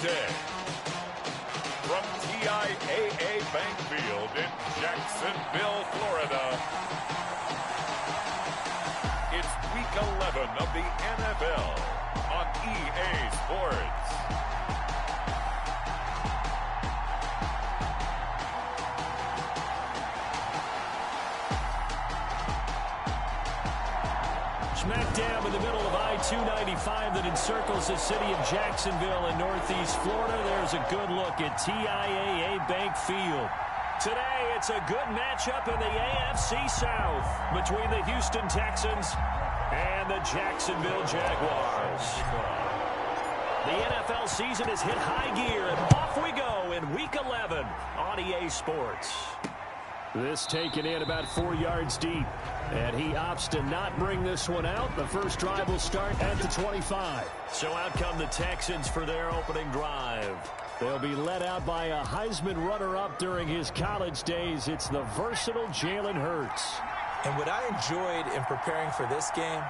today, from TIAA Bank Field in Jacksonville, Florida, it's Week 11 of the NFL on EA Sports. Smack dab in the middle of I-295 that encircles the city of Jacksonville in northeast Florida. There's a good look at TIAA Bank Field. Today, it's a good matchup in the AFC South between the Houston Texans and the Jacksonville Jaguars. The NFL season has hit high gear, and off we go in Week 11 on EA Sports. This taken in about 4 yards deep, and he opts to not bring this one out. The first drive will start at the 25. So out come the Texans for their opening drive. They'll be led out by a Heisman runner-up during his college days. It's the versatile Jalen Hurts. And what I enjoyed in preparing for this game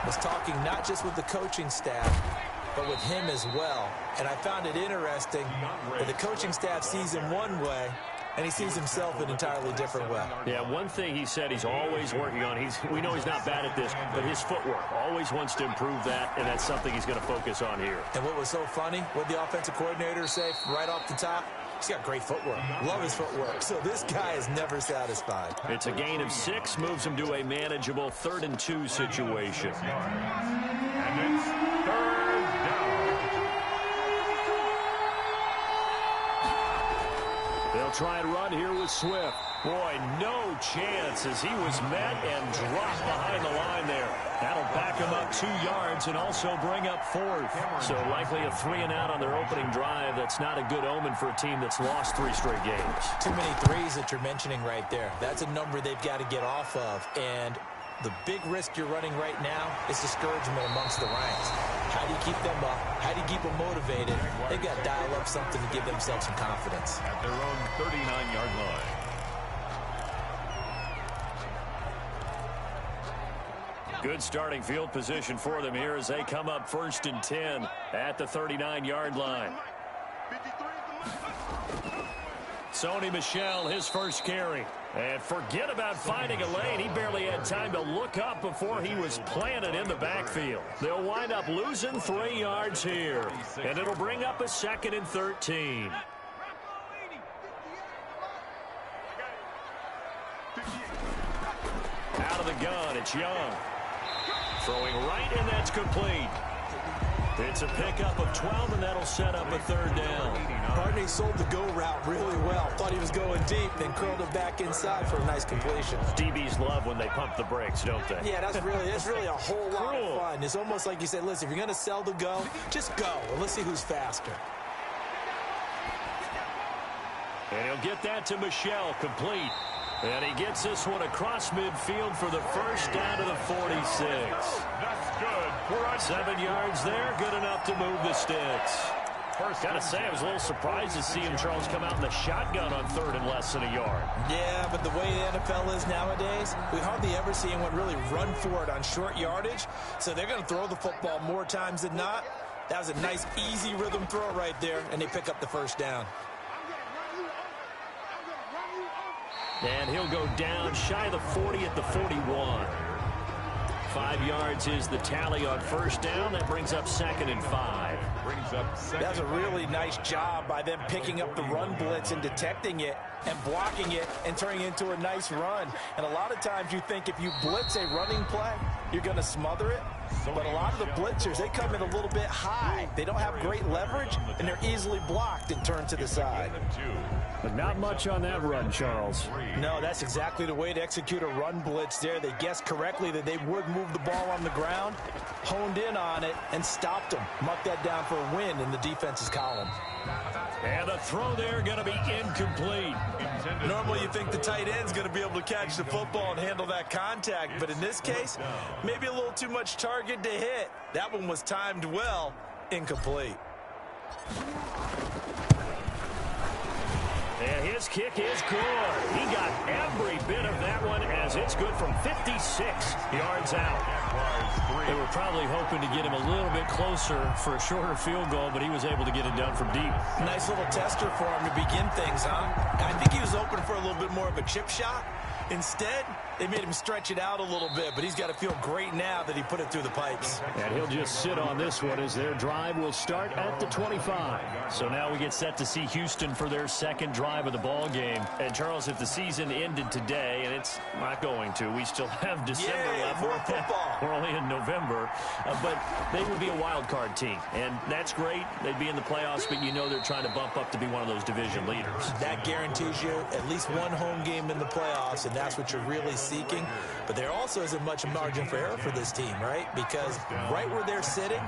was talking not just with the coaching staff, but with him as well. And I found it interesting that the coaching staff sees him one way, and he sees himself an entirely different way. Yeah, one thing he said he's always working on, we know he's not bad at this, but his footwork, always wants to improve that, and that's something he's going to focus on here. And what was so funny, what the offensive coordinator say right off the top? He's got great footwork. Love his footwork. So this guy is never satisfied. It's a gain of 6, moves him to a manageable 3rd and 2 situation. And it's 3rd down. They'll try and run here with Swift. Boy, no chance as he was met and dropped behind the line there. That'll back him up 2 yards and also bring up 4th. So likely a 3 and out on their opening drive. That's not a good omen for a team that's lost 3 straight games. Too many threes that you're mentioning right there. That's a number they've got to get off of. And the big risk you're running right now is discouragement amongst the ranks. How do you keep them up? How do you keep them motivated? They've got to dial up something to give themselves some confidence. At their own 39-yard line. Good starting field position for them here as they come up 1st and 10 at the 39-yard line. Sony Michel, his first carry. And forget about finding a lane. He barely had time to look up before he was planted in the backfield. They'll wind up losing 3 yards here. And it'll bring up a 2nd and 13. Out of the gun, it's Young. Throwing right, and that's complete. It's a pickup of 12, and that'll set up a 3rd down. Hardney sold the go route really well. Thought he was going deep, then curled it back inside for a nice completion. DBs love when they pump the brakes, don't they? Yeah, that's really a whole lot of fun. It's almost like you said, listen, if you're going to sell the go, just go. And let's see who's faster. And he'll get that to Michel, complete. And he gets this one across midfield for the first down to the 46. That's good. 7 yards there, good enough to move the sticks. Gotta say, I was a little surprised to see him, Charles, come out in the shotgun on 3rd and less than a yard. Yeah, but the way the NFL is nowadays, we hardly ever see anyone really run for it on short yardage. So they're going to throw the football more times than not. That was a nice, easy rhythm throw right there, and they pick up the first down. And he'll go down shy of the 40 at the 41. 5 yards is the tally on first down. That brings up 2nd and 5. That's a really nice job by them picking up the run blitz and detecting it and blocking it and turning it into a nice run. And a lot of times you think if you blitz a running play, you're going to smother it. But a lot of the blitzers, they come in a little bit high. They don't have great leverage, and they're easily blocked and turned to the side. But not much on that run, Charles. No, that's exactly the way to execute a run blitz there. They guessed correctly that they would move the ball on the ground, honed in on it, and stopped them. Marked that down for a win in the defense's column. And the throw there going to be incomplete. Normally you think the tight end's going to be able to catch the football and handle that contact, but in this case, maybe a little too much target to hit. That one was timed well, incomplete. And his kick is good. He got every bit of that one as it's good from 56 yards out. They were probably hoping to get him a little bit closer for a shorter field goal, but he was able to get it done from deep. Nice little tester for him to begin things, huh? I think he was open for a little bit more of a chip shot. Instead, they made him stretch it out a little bit, but he's got to feel great now that he put it through the pipes. And he'll just sit on this one as their drive will start at the 25. So now we get set to see Houston for their second drive of the ball game. And Charles, if the season ended today, and it's not going to, we still have December left. More football. We're only in November, but they would be a wild card team, and that's great. They'd be in the playoffs, but you know they're trying to bump up to be one of those division leaders. That guarantees you at least one home game in the playoffs, and that's what you're really seeking. But there also isn't much margin for error for this team, right? Because right where they're sitting,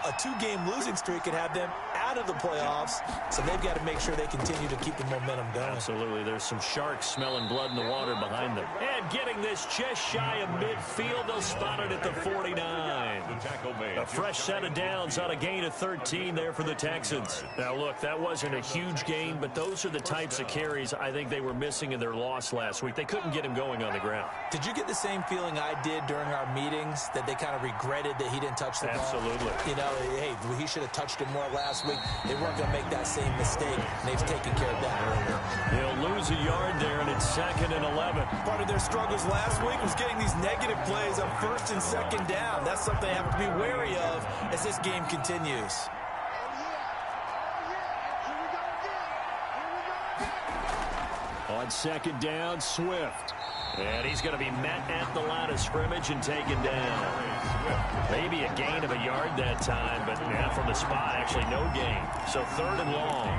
a two-game losing streak could have them out of the playoffs, so they've got to make sure they continue to keep the momentum going. Absolutely. There's some sharks smelling blood in the water behind them. And getting this just shy of midfield, they'll spot it at the 49. A fresh set of downs on a gain of 13 there for the Texans. Now, look, that wasn't a huge gain, but those are the types of carries I think they were missing in their loss last week. They couldn't get him going on the ground. Did you get the same feeling I did during our meetings, that they kind of regretted that he didn't touch the ball? Absolutely. You know, hey, he should have touched it more last week. They weren't going to make that same mistake, and they've taken care of that earlier. They'll lose a yard there, and it's 2nd and 11. Part of their struggles last week was getting these negative plays on 1st and 2nd down. That's something they have to be wary of as this game continues. On 2nd down, Swift. And he's going to be met at the line of scrimmage and taken down. Maybe a gain of a yard that time, but now from the spot, actually no gain. So 3rd and long.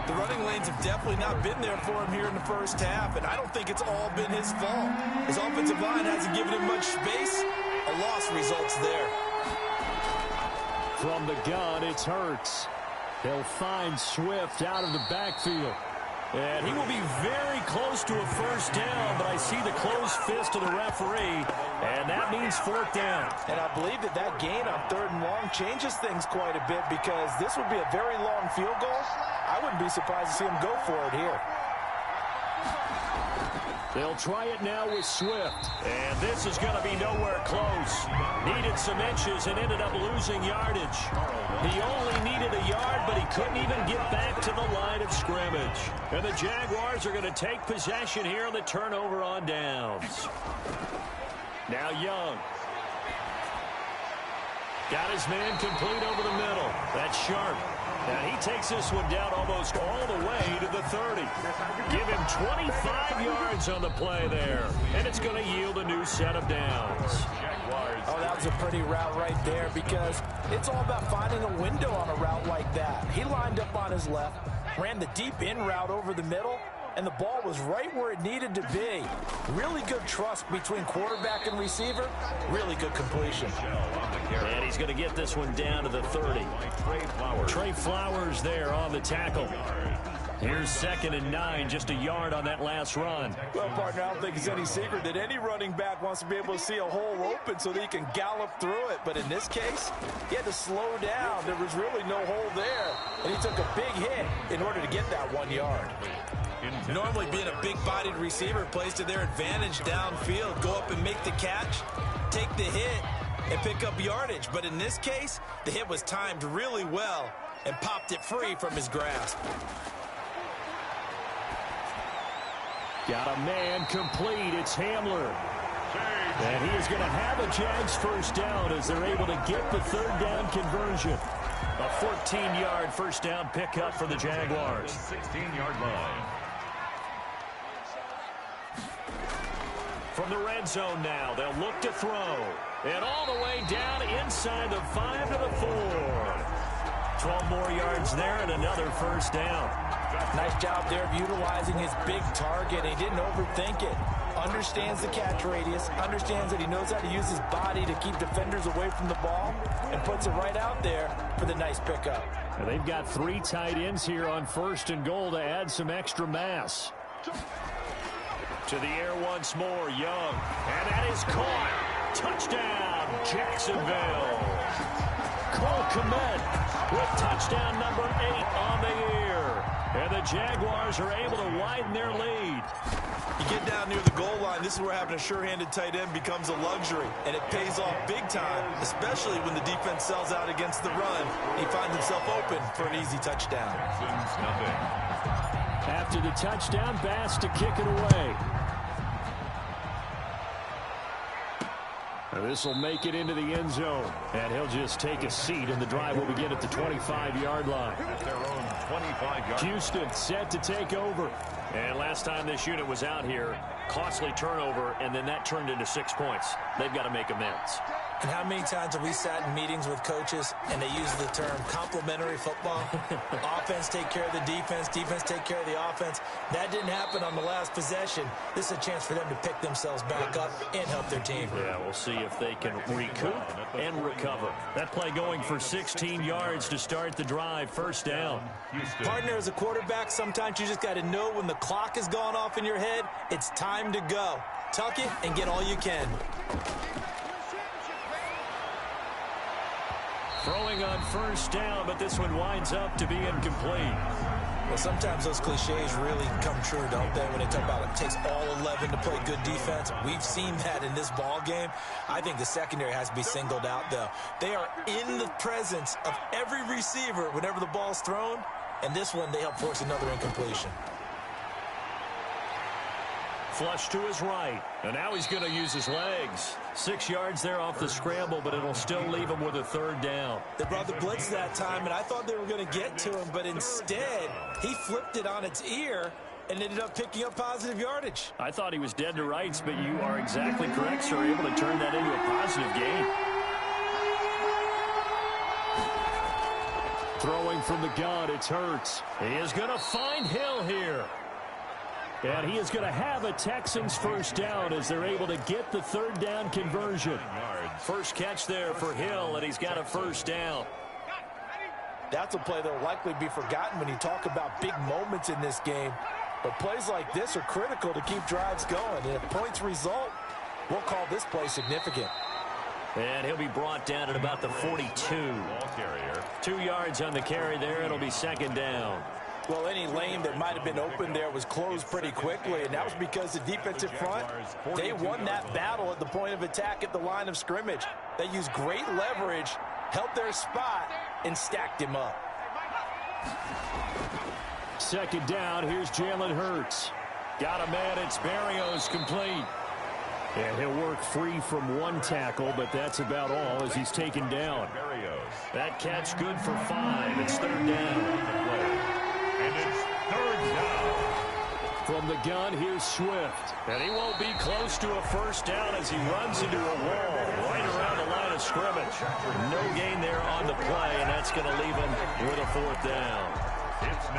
The running lanes have definitely not been there for him here in the first half, and I don't think it's all been his fault. His offensive line hasn't given him much space. A loss results there. From the gun, it's Hurts. He'll find Swift out of the backfield. And he will be very close to a first down, but I see the closed fist of the referee, and that means 4th down. And I believe that gain on 3rd and long changes things quite a bit, because this would be a very long field goal. I wouldn't be surprised to see him go for it here. They'll try it now with Swift. And this is going to be nowhere close. Needed some inches and ended up losing yardage. He only needed a yard, but he couldn't even get back to the line of scrimmage. And the Jaguars are going to take possession here on the turnover on downs. Now Young. Got his man complete over the middle. That's Sharp. And he takes this one down almost all the way to the 30. Give him 25 yards on the play there. And it's going to yield a new set of downs. Oh, that was a pretty route right there, because it's all about finding a window on a route like that. He lined up on his left, ran the deep in route over the middle, and the ball was right where it needed to be. Really good trust between quarterback and receiver. Really good completion. And he's going to get this one down to the 30. Trey Flowers there on the tackle. Here's 2nd and 9, just a yard on that last run. Well, partner, I don't think it's any secret that any running back wants to be able to see a hole open so that he can gallop through it. But in this case, he had to slow down. There was really no hole there, and he took a big hit in order to get that 1 yard. Normally, being a big-bodied receiver plays to their advantage downfield. Go up and make the catch, take the hit, and pick up yardage. But in this case, the hit was timed really well and popped it free from his grasp. Got a man complete. It's Hamler. And he is going to have a Jags first down as they're able to get the 3rd down conversion. A 14-yard first down pickup for the Jaguars. 16-yard line. From the red zone now, they'll look to throw. And all the way down inside the 5 to the 4. 12 more yards there and another first down. Nice job there of utilizing his big target. He didn't overthink it. Understands the catch radius. Understands that he knows how to use his body to keep defenders away from the ball. And puts it right out there for the nice pickup. And they've got 3 tight ends here on 1st and goal to add some extra mass. To the air once more, Young. And that is caught. Touchdown, Jacksonville. Cole Kmet with touchdown number 8 on the year. And the Jaguars are able to widen their lead. You get down near the goal line, this is where having a sure-handed tight end becomes a luxury, and it pays off big time, especially when the defense sells out against the run. He finds himself open for an easy touchdown. After the touchdown, Bass to kick it away. This will make it into the end zone, and he'll just take a seat, and the drive will begin at the 25-yard line. At their own 25-yard. Houston set to take over. And last time this unit was out here, costly turnover, and then that turned into 6 points. They've got to make amends. And how many times have we sat in meetings with coaches and they use the term complementary football? Offense take care of the defense, defense take care of the offense. That didn't happen on the last possession. This is a chance for them to pick themselves back up and help their team. Yeah, we'll see if they can recoup and recover. That play going for 16 yards to start the drive. First down. Partner, as a quarterback, sometimes you just got to know when the clock has gone off in your head, it's time to go. Tuck it and get all you can. Throwing on first down, but this one winds up to be incomplete. Well, sometimes those cliches really come true, don't they? When they talk about it takes all 11 to play good defense. We've seen that in this ball game. I think the secondary has to be singled out, though. They are in the presence of every receiver whenever the ball's thrown, and this one they help force another incompletion. Flush to his right, and now he's going to use his legs. 6 yards there off the scramble, but it'll still leave him with a third down. They brought the blitz that time, and I thought they were going to get to him, but instead, he flipped it on its ear and ended up picking up positive yardage. I thought he was dead to rights, but you are exactly correct, sir. Able to turn that into a positive gain. Throwing from the gun, it's Hurts. He is going to find Hill here. And he is going to have a Texans first down as they're able to get the third down conversion. First catch there for Hill, and he's got a first down. That's a play that will likely be forgotten when you talk about big moments in this game. But plays like this are critical to keep drives going. And if points result, we'll call this play significant. And he'll be brought down at about the 42. 2 yards on the carry there. It'll be second down. Well, any lane that might have been open there was closed pretty quickly, and that was because the defensive front, they won that battle at the point of attack at the line of scrimmage. They used great leverage, held their spot, and stacked him up. Second down, here's Jalen Hurts. Got a man, it's Barrios complete. And he'll work free from one tackle, but that's about all as he's taken down. That catch good for 5. It's third down. And it's third down. From the gun, here's Swift. And he won't be close to a first down as he runs into a wall right around the line of scrimmage. No gain there on the play, and that's going to leave him with a fourth down.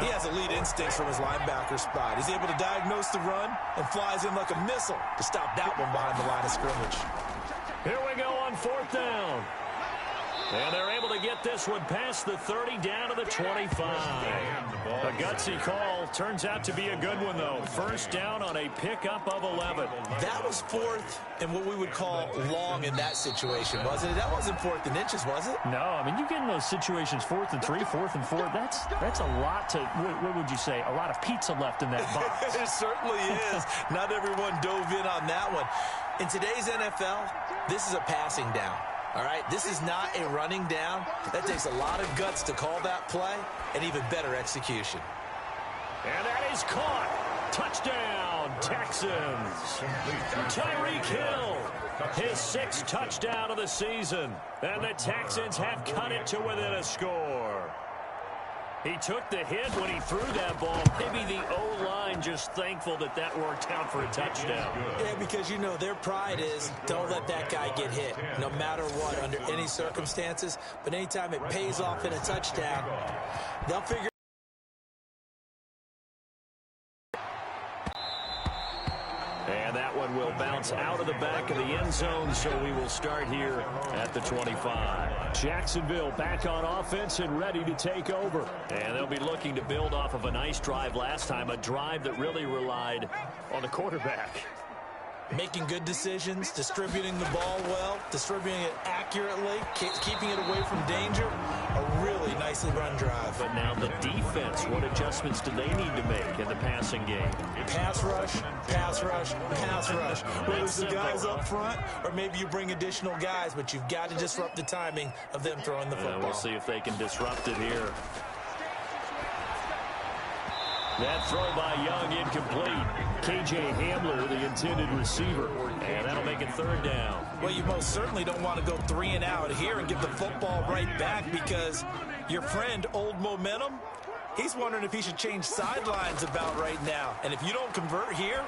He has elite instincts from his linebacker spot. He's able to diagnose the run and flies in like a missile to stop that one behind the line of scrimmage. Here we go on fourth down. And they're able to get this one past the 30 down to the 25. A gutsy call. Turns out to be a good one, though. First down on a pickup of 11. That was fourth and what we would call long in that situation, wasn't it? That wasn't fourth and inches, was it? No, I mean, you get in those situations, 4th and 3, 4th and 4. That's a lot to, what would you say, a lot of pizza left in that box. It certainly is. Not everyone dove in on that one. In today's NFL, this is a passing down. All right, this is not a running down. That takes a lot of guts to call that play and even better execution. And that is caught. Touchdown, Texans. Tyreek Hill, his 6th touchdown of the season. And the Texans have cut it to within a score. He took the hit when he threw that ball. Maybe the O-line just thankful that that worked out for a touchdown. Yeah, because, you know, their pride is don't let that guy get hit, no matter what, under any circumstances. But anytime it pays off in a touchdown, they'll figure. And that one will bounce out of the back of the end zone, so we will start here at the 25. Jacksonville back on offense and ready to take over. And they'll be looking to build off of a nice drive last time, a drive that really relied on the quarterback. making good decisions, distributing the ball well, distributing it accurately, keeping it away from danger. A really nicely run drive. But now the defense, what adjustments do they need to make in the passing game? Pass rush, pass rush, pass rush. Whether it's the guys up front or maybe you bring additional guys, but you've got to disrupt the timing of them throwing the football. We'll see if they can disrupt it here. That throw by Young incomplete. K.J. Hamler, the intended receiver. And that'll make it third down. Well, you most certainly don't want to go 3 and out here and give the football right back because your friend, Old Momentum, he's wondering if he should change sidelines about right now. And if you don't convert here,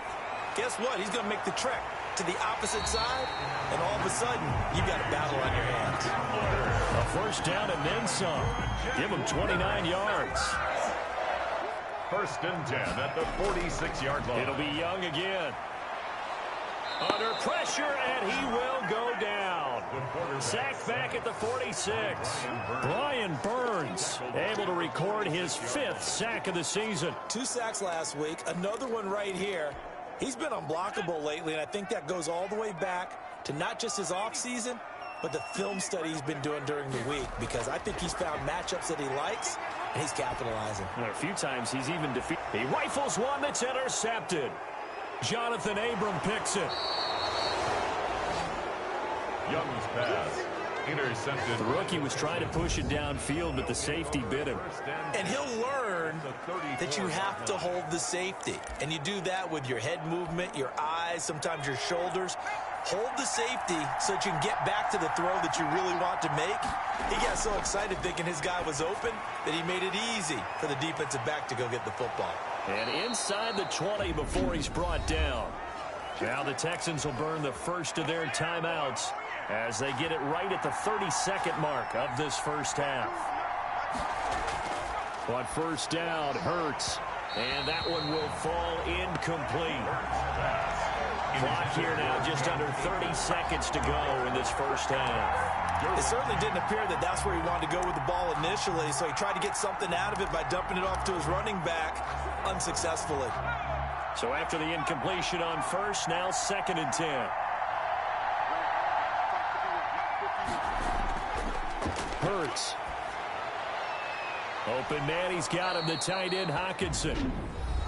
guess what? He's going to make the trek to the opposite side, and all of a sudden, you've got a battle on your hands. A first down and then some. Give him 29 yards. First and 10 at the 46-yard line. It'll be Young again. Under pressure, and he will go down. Sacked back at the 46. Brian Burns able to record his 5th sack of the season. 2 sacks last week, another one right here. He's been unblockable lately, and I think that goes all the way back to not just his offseason, but the film study he's been doing during the week, because I think he's found matchups that he likes, and he's capitalizing. And a few times he's even defeated. He rifles one that's intercepted. Jonathan Abram picks it. Young's pass intercepted. The rookie was trying to push it downfield, but the safety bit him. And he'll learn that you have to hold the safety. And you do that with your head movement, your eyes, sometimes your shoulders. Hold the safety so that you can get back to the throw that you really want to make. He got so excited thinking his guy was open that he made it easy for the defensive back to go get the football. And inside the 20 before he's brought down. Now the Texans will burn the first of their timeouts as they get it right at the 32nd mark of this first half. On first down, Hurts. And that one will fall incomplete. Clock here now, just under 30 seconds to go in this first half. It certainly didn't appear that that's where he wanted to go with the ball initially, so he tried to get something out of it by dumping it off to his running back unsuccessfully. So after the incompletion on first, now 2nd and 10. Hurts. Open man, he's got him, the tight end, Hockenson.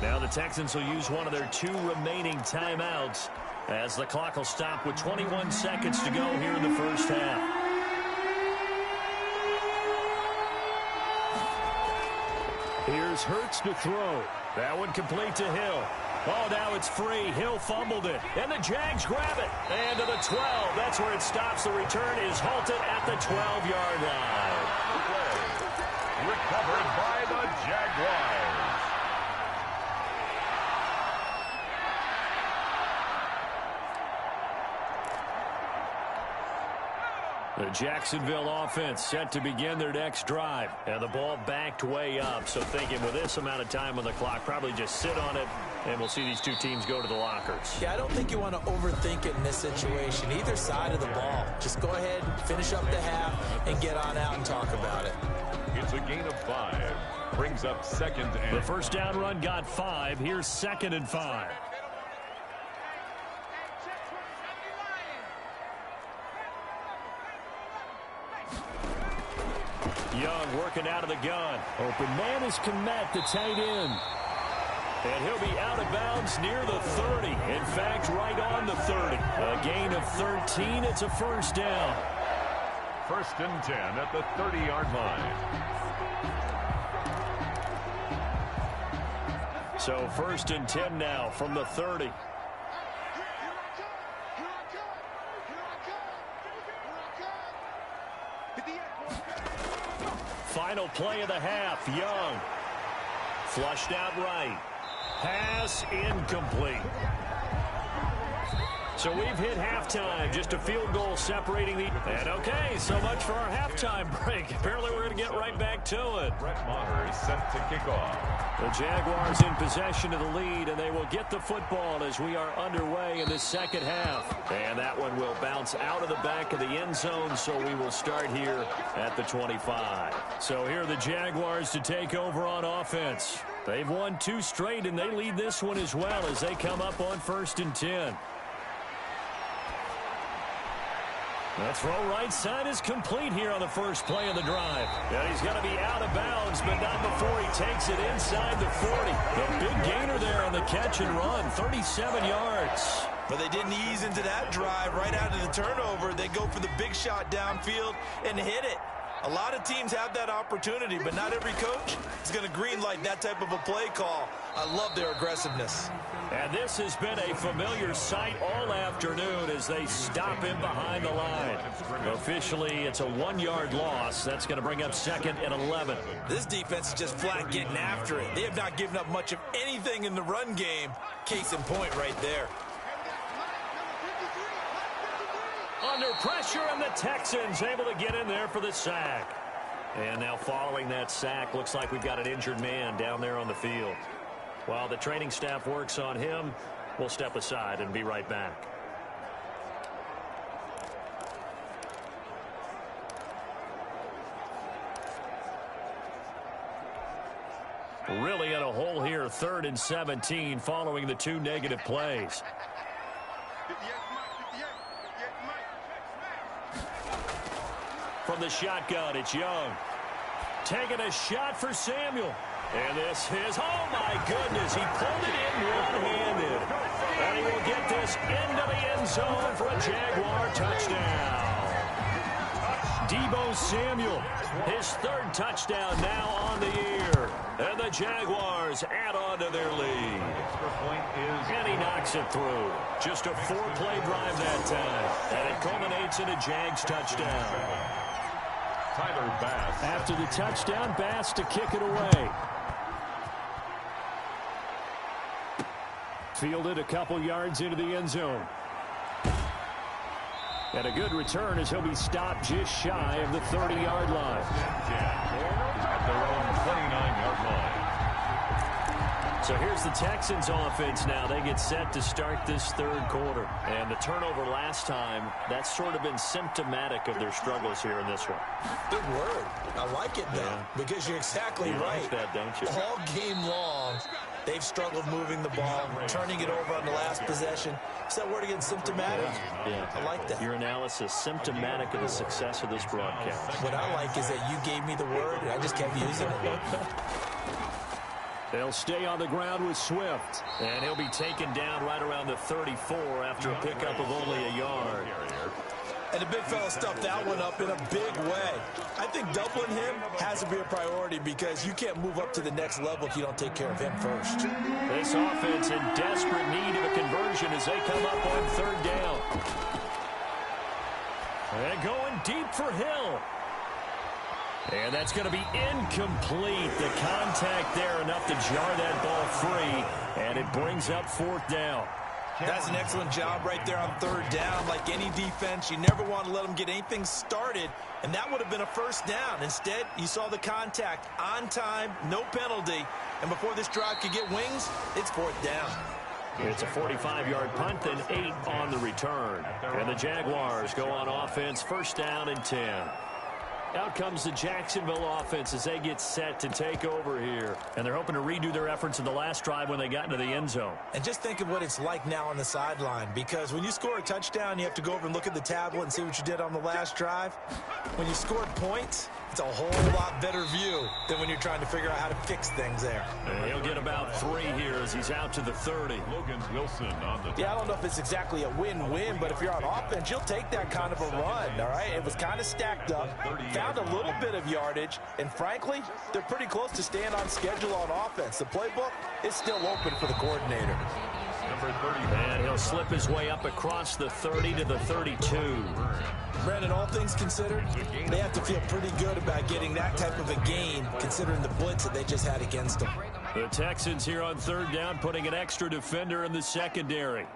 Now the Texans will use one of their 2 remaining timeouts as the clock will stop with 21 seconds to go here in the first half. Here's Hurts to throw. That one complete to Hill. Oh, now it's free. Hill fumbled it. And the Jags grab it. And to the 12. That's where it stops. The return is halted at the 12-yard line. Recovered by the Jaguars. The Jacksonville offense set to begin their next drive. And the ball backed way up. So thinking with this amount of time on the clock, probably just sit on it, and we'll see these 2 teams go to the lockers. Yeah, I don't think you want to overthink it in this situation. Either side of the ball. Just go ahead, finish up the half, and get on out and talk about it. It's a gain of 5. Brings up 2nd and... The first down run got 5. Here's 2nd and 5. Young working out of the gun. Open man is Kmet, the tight end. And he'll be out of bounds near the 30. In fact, right on the 30. A gain of 13. It's a first down. First and 10 at the 30-yard line. So first and 10 now from the 30. Final play of the half. Young. Flushed out right. Pass incomplete. So we've hit halftime. Just a field goal separating the... And okay, so much for our halftime break. Apparently we're going to get right back to it. Brett Maher is set to kick off. The Jaguars in possession of the lead, and they will get the football as we are underway in the second half. And that one will bounce out of the back of the end zone, so we will start here at the 25. So here are the Jaguars to take over on offense. They've won 2 straight, and they lead this one as well as they come up on first and 10. The throw right side is complete here on the first play of the drive. And he's going to be out of bounds, but not before he takes it inside the 40. The big gainer there on the catch and run, 37 yards. But they didn't ease into that drive right out of the turnover. They go for the big shot downfield and hit it. A lot of teams have that opportunity, but not every coach is going to greenlight that type of a play call. I love their aggressiveness. And this has been a familiar sight all afternoon as they stop him behind the line. Officially, it's a 1-yard loss. That's going to bring up 2nd and 11. This defense is just flat getting after it. They have not given up much of anything in the run game. Case in point right there. Under pressure, and the Texans able to get in there for the sack. And now following that sack, looks like we've got an injured man down there on the field. While the training staff works on him, we'll step aside and be right back. Really in a hole here, 3rd and 17 following the 2 negative plays. From the shotgun, it's Young. Taking a shot for Samuel. And this is, oh my goodness, he pulled it in one-handed. And he will get this into the end zone for a Jaguar touchdown. Deebo Samuel, his 3rd touchdown now on the year. And the Jaguars add on to their lead. And he knocks it through. Just a 4-play drive that time. And it culminates in a Jags touchdown. Tyler Bass. After the touchdown, Bass to kick it away. Fielded a couple yards into the end zone. And a good return as he'll be stopped just shy of the 30-yard line. At their own 29-yard line. So here's the Texans offense now. They get set to start this 3rd quarter. And the turnover last time, that's sort of been symptomatic of their struggles here in this one. Good word. I like it, though, because you're exactly right. Like that, don't you? All game long, they've struggled moving the ball, turning it over on the last possession. Is that word again, symptomatic? Yeah. I like that. Your analysis, symptomatic of the success of this broadcast. What I like is that you gave me the word, and I just kept using it. They'll stay on the ground with Swift. And he'll be taken down right around the 34 after a pickup of only a yard. And the big fella stuffed that one up in a big way. I think doubling him has to be a priority because you can't move up to the next level if you don't take care of him first. This offense in desperate need of a conversion as they come up on 3rd down. And going deep for Hill. And that's going to be incomplete. The contact there enough to jar that ball free. And it brings up 4th down. That's an excellent job right there on 3rd down. Like any defense, you never want to let them get anything started. And that would have been a 1st down. Instead, you saw the contact on time, no penalty. And before this drive could get wings, it's 4th down. It's a 45-yard punt, then 8 on the return. And the Jaguars go on offense, 1st down and 10. Out comes the Jacksonville offense as they get set to take over here. And they're hoping to redo their efforts in the last drive when they got into the end zone. And just think of what it's like now on the sideline, because when you score a touchdown, you have to go over and look at the tablet and see what you did on the last drive. When you scored points, it's a whole lot better view than when you're trying to figure out how to fix things there. And he'll get about 3 here as he's out to the 30. Logan Wilson on the... Yeah, I don't know if it's exactly a win-win, but if you're on offense, you'll take that kind of a run, all right? It was kind of stacked up, found a little bit of yardage, and frankly, they're pretty close to staying on schedule on offense. The playbook is still open for the coordinator. Number 30. And he'll slip his way up across the 30 to the 32. Brandon, all things considered, they have to feel pretty good about getting that type of a gain, considering the blitz that they just had against them. The Texans here on 3rd down, putting an extra defender in the secondary.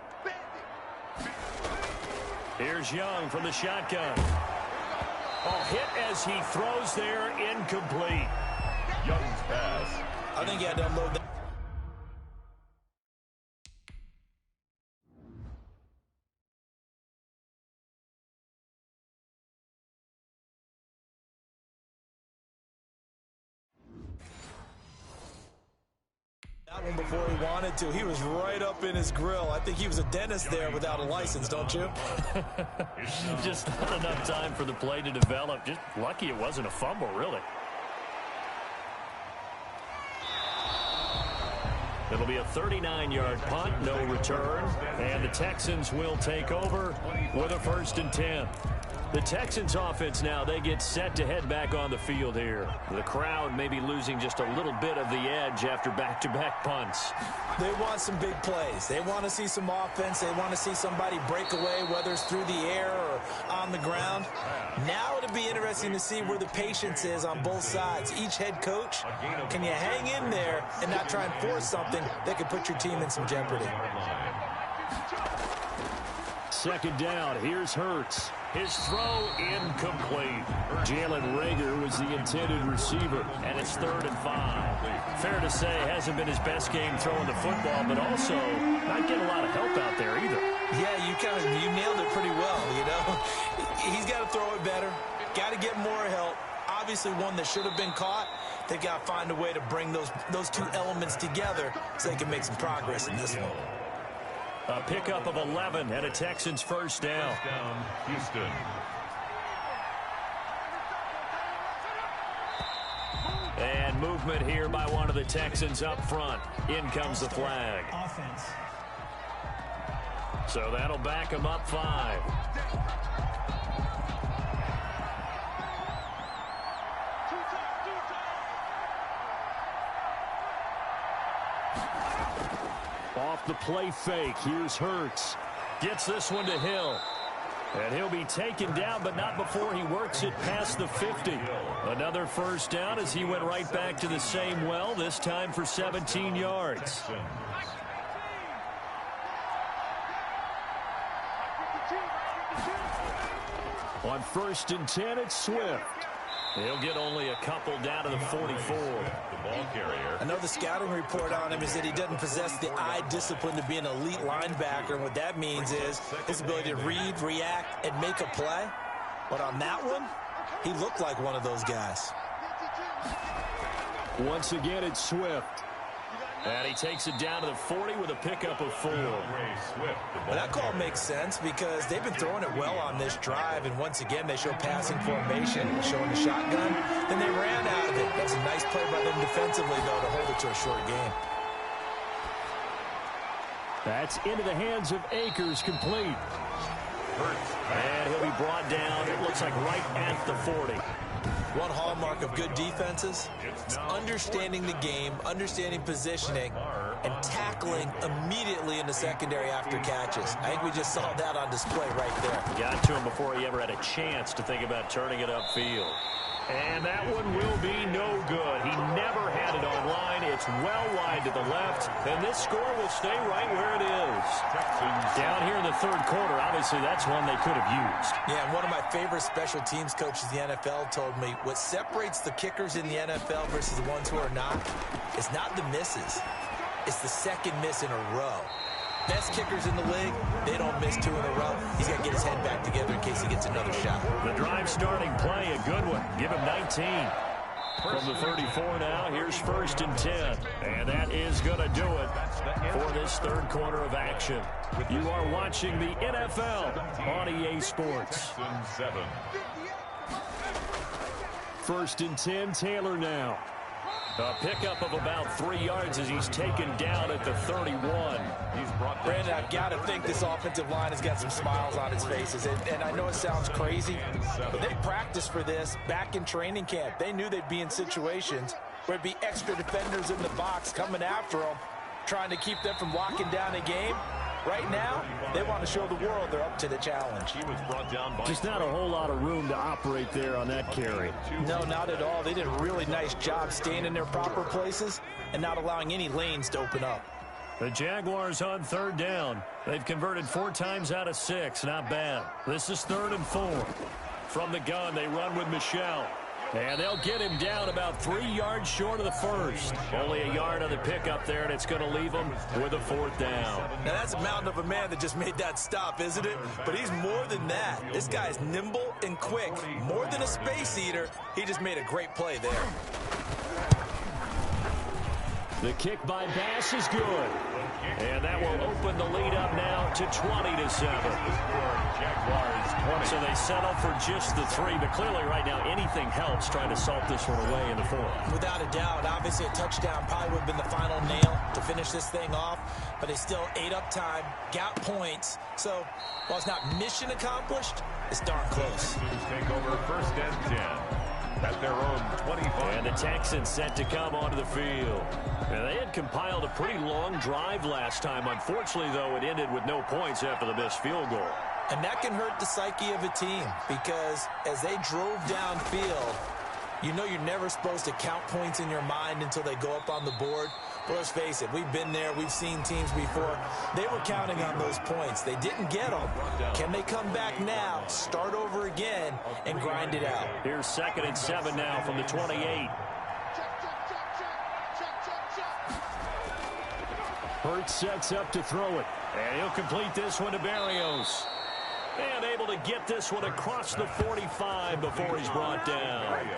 Here's Young from the shotgun. Oh, hit as he throws there, incomplete. Young's pass. I think he had to unload that. one before he wanted to. He was right up in his grill. I think he was a dentist there without a license, don't you? Just not enough time for the play to develop. Just lucky it wasn't a fumble, really. It'll be a 39-yard punt, no return, and the Texans will take over with a 1st and 10. The Texans offense now, they get set to head back on the field here. The crowd may be losing just a little bit of the edge after back-to-back punts. They want some big plays. They want to see some offense. They want to see somebody break away, whether it's through the air or on the ground. Now it'll be interesting to see where the patience is on both sides. Each head coach, can you hang in there and not try and force something that could put your team in some jeopardy? 2nd down, here's Hurts. His throw incomplete. Jalen Reagor was the intended receiver, and it's 3rd and 5. Fair to say, hasn't been his best game throwing the football, but also not getting a lot of help out there either. Yeah, you nailed it pretty well, you know. He's got to throw it better, got to get more help. Obviously one that should have been caught. They've got to find a way to bring those two elements together so they can make some progress in this one. A pickup of 11 and a Texans 1st down. Houston. And movement here by one of the Texans up front. In comes the flag. Offense. So that'll back him up 5. Off the play fake, here's Hurts. Gets this one to Hill. And he'll be taken down, but not before he works it past the 50. Another 1st down as he went right back to the same well, this time for 17 yards. On 1st and 10, it's Swift. He'll get only a couple down to the 44. The ball carrier. I know the scouting report on him is that he doesn't possess the eye discipline to be an elite linebacker. And what that means is his ability to read, react, and make a play. But on that one, he looked like one of those guys. Once again, it's Swift. And he takes it down to the 40 with a pickup of 4. Well, that call makes sense because they've been throwing it well on this drive, and once again they show passing formation, showing the shotgun. Then they ran out of it. That's a nice play by them defensively, though, to hold it to a short game. That's into the hands of Akers, complete. And he'll be brought down, it looks like right at the 40. One hallmark of good defenses is understanding the game, understanding positioning, and tackling immediately in the secondary after catches. I think we just saw that on display right there. Got to him before he ever had a chance to think about turning it upfield. And that one will be no good. He never had it on line. It's well wide to the left, and this score will stay right where it is. Down here in the 3rd quarter, obviously that's one they could have used. Yeah, and one of my favorite special teams coaches in the NFL told me what separates the kickers in the NFL versus the ones who are not is not the misses. It's the 2nd miss in a row. Best kickers in the league, they don't miss 2 in a row. He's got to get his head back together in case he gets another shot. The drive starting play, a good one. Give him 19. From the 34 now, here's 1st and 10. And that is going to do it for this 3rd quarter of action. You are watching the NFL on EA Sports. 1st and 10, Taylor now. A pickup of about 3 yards as he's taken down at the 31. Brandon, I've got to think this offensive line has got some smiles on its faces. And I know it sounds crazy, but they practiced for this back in training camp. They knew they'd be in situations where there'd be extra defenders in the box coming after them, trying to keep them from locking down a game. Right now, they want to show the world they're up to the challenge. Just not a whole lot of room to operate there on that carry. No, not at all. They did a really nice job staying in their proper places and not allowing any lanes to open up. The Jaguars on 3rd down. They've converted 4 times out of 6. Not bad. This is 3rd and 4. From the gun, they run with Michel. And they'll get him down about 3 yards short of the 1st. Only a yard on the pickup there, and it's going to leave him with a 4th down. Now, that's a mountain of a man that just made that stop, isn't it? But he's more than that. This guy's nimble and quick. More than a space eater, he just made a great play there. The kick by Bass is good. And that will open the lead up now to 20-7. Jaguars 20. So they settle for just the 3, but clearly right now anything helps trying to salt this one away in the 4th. Without a doubt, obviously a touchdown probably would have been the final nail to finish this thing off, but they still ate up time, got points. So while it's not mission accomplished, it's darn close. Take over 1st and 10. At their own 25. And the Texans set to come onto the field. And they had compiled a pretty long drive last time. Unfortunately, though, it ended with no points after the missed field goal. And that can hurt the psyche of a team because as they drove downfield, you know you're never supposed to count points in your mind until they go up on the board. Well, let's face it, we've been there. We've seen teams before. They were counting on those points. They didn't get them. Can they come back now, start over again, and grind it out? Here's 2nd and 7 now from the 28. Hurts sets up to throw it. And he'll complete this one to Berrios. And able to get this one across the 45 before he's brought down.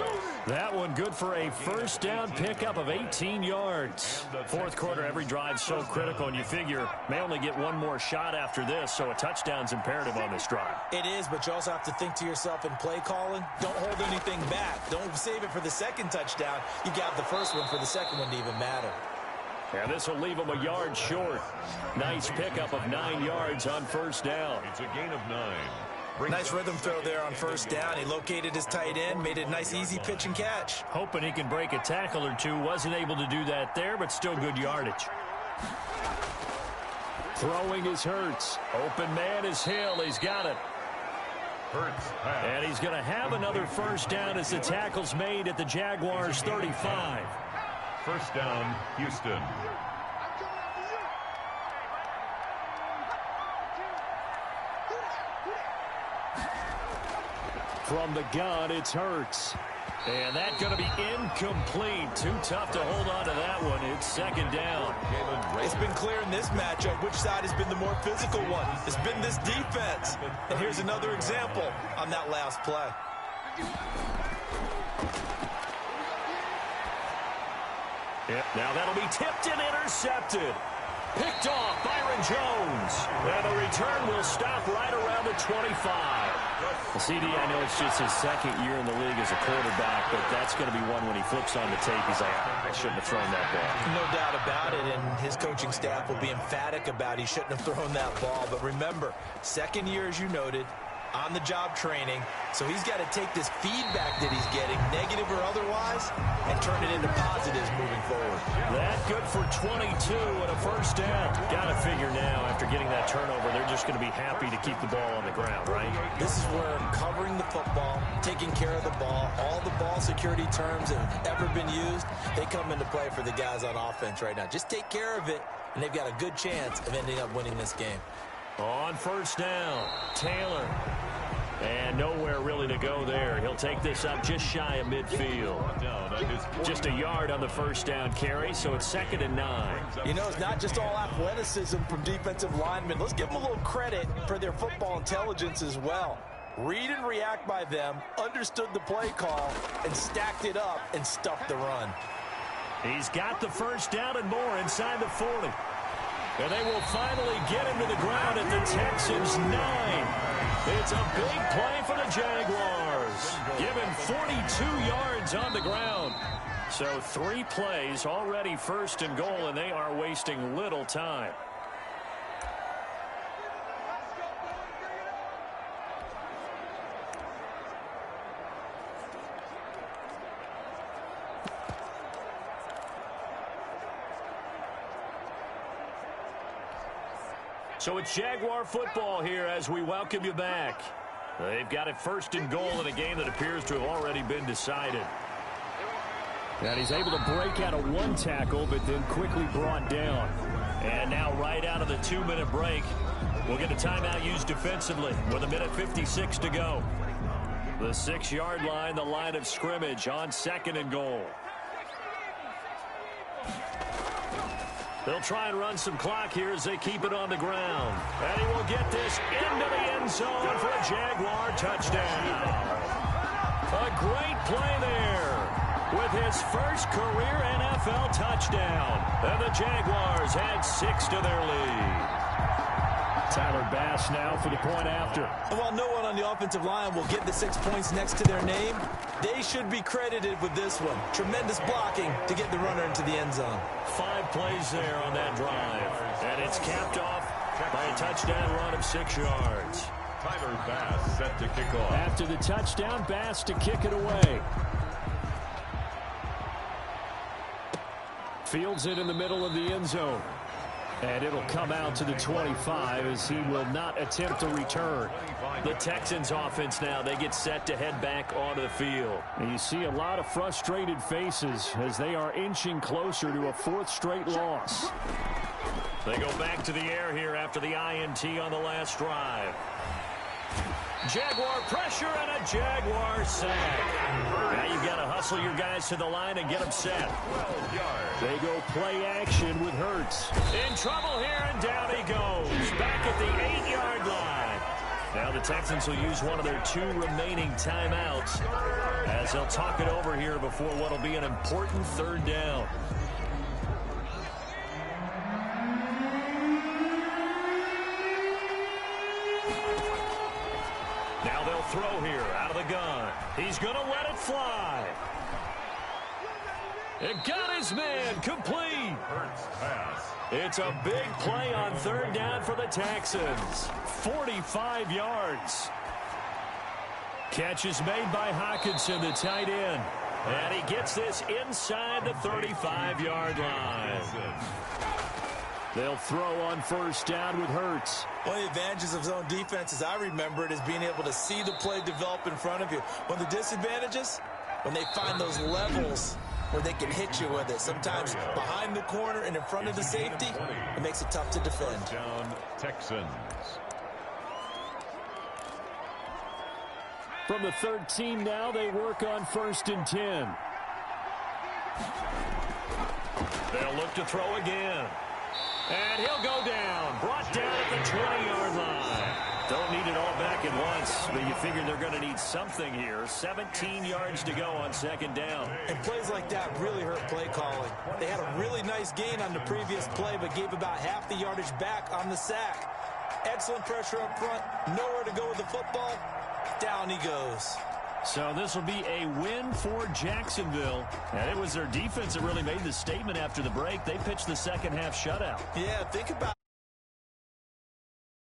That one good for a 1st down pickup of 18 yards. 4th quarter, every drive so critical, and you figure may only get one more shot after this, so a touchdown's imperative on this drive. It is, but you also have to think to yourself in play calling, don't hold anything back. Don't save it for the 2nd touchdown. You got the 1st one for the 2nd one to even matter. And this will leave him a yard short. Nice pickup of 9 yards on 1st down. It's a gain of 9. Nice rhythm throw there on 1st down. He located his tight end, made it a nice easy pitch and catch. Hoping he can break a tackle or two. Wasn't able to do that there, but still good yardage. Throwing is Hurts. Open man is Hill. He's got it. Hurts. And he's going to have another 1st down as the tackle's made at the Jaguars 35. 1st down, Houston. From the gun, it's Hurts. And that's going to be incomplete. Too tough to hold on to that one. It's 2nd down. It's been clear in this matchup which side has been the more physical one. It's been this defense. And here's another example on that last play. Yep. Now that'll be tipped and intercepted. Picked off Byron Jones. And the return will stop right around the 25. Well, CD, I know it's just his 2nd year in the league as a quarterback, but that's going to be one when he flips on the tape. He's like, I shouldn't have thrown that ball. No doubt about it, and his coaching staff will be emphatic about he shouldn't have thrown that ball. But remember, 2nd year, as you noted, on-the-job training, so he's got to take this feedback that he's getting, negative or otherwise, and turn it into positives moving forward. That good for 22 and a 1st down. Got to figure now, after getting that turnover, they're just going to be happy to keep the ball on the ground, right? This is where covering the football, taking care of the ball, all the ball security terms that have ever been used, they come into play for the guys on offense right now. Just take care of it, and they've got a good chance of ending up winning this game. On 1st down, Taylor. And nowhere really to go there. He'll take this up just shy of midfield. Just a yard on the 1st down carry, so it's 2nd and 9. You know, it's not just all athleticism from defensive linemen. Let's give them a little credit for their football intelligence as well. Read and react by them, understood the play call, and stacked it up and stuffed the run. He's got the 1st down and more inside the 40. And they will finally get him to the ground at the Texans' 9. It's a big play for the Jaguars. Given 42 yards on the ground. So 3 plays already 1st and goal, and they are wasting little time. So it's Jaguar football here as we welcome you back. They've got it 1st and goal in a game that appears to have already been decided. And he's able to break out of 1 tackle, but then quickly brought down. And now right out of the 2-minute break, we'll get a timeout used defensively with 1:56 to go. The 6-yard line, the line of scrimmage on 2nd and goal. They'll try and run some clock here as they keep it on the ground. And he will get this into the end zone for a Jaguar touchdown. A great play there. with his first career NFL touchdown. And the Jaguars add 6 to their lead. Tyler Bass now for the point after. And while no one on the offensive line will get the 6 points next to their name, they should be credited with this one. Tremendous blocking to get the runner into the end zone. 5 plays there on that drive. And it's capped off by a touchdown run of 6 yards. Tyler Bass set to kick off. After the touchdown, Bass to kick it away. Fields it in the middle of the end zone. And it'll come out to the 25 as he will not attempt a return. The Texans offense now, they get set to head back onto the field. And you see a lot of frustrated faces as they are inching closer to a 4th straight loss. They go back to the air here after the INT on the last drive. Jaguar pressure and a Jaguar sack. Now you've got to hustle your guys to the line and get them set. 12 yards. They go play action with Hurts. In trouble here, and down he goes. Back at the 8-yard line. Now the Texans will use one of their 2 remaining timeouts as they'll talk it over here before what will be an important 3rd down. Now they'll throw here out of the gun. He's going to let it fly. It got his man complete. It's a big play on 3rd down for the Texans. 45 yards. Catch is made by Hockenson, the tight end. And he gets this inside the 35-yard line. They'll throw on 1st down with Hurts. One of the advantages of zone defense, as I remember it, is being able to see the play develop in front of you. One of the disadvantages, when they find those levels where they can hit you with it. Sometimes behind the corner and in front of the safety, it makes it tough to defend. Down Texans. From the 13 now, they work on 1st and 10. They'll look to throw again. And he'll go down. Brought down at the 20-yard line. Don't need it all back at once, but you figure they're going to need something here. 17 yards to go on 2nd down. And plays like that really hurt play calling. They had a really nice gain on the previous play, but gave about half the yardage back on the sack. Excellent pressure up front. Nowhere to go with the football. Down he goes. So this will be a win for Jacksonville. And it was their defense that really made the statement after the break. They pitched the second half shutout. Yeah, think about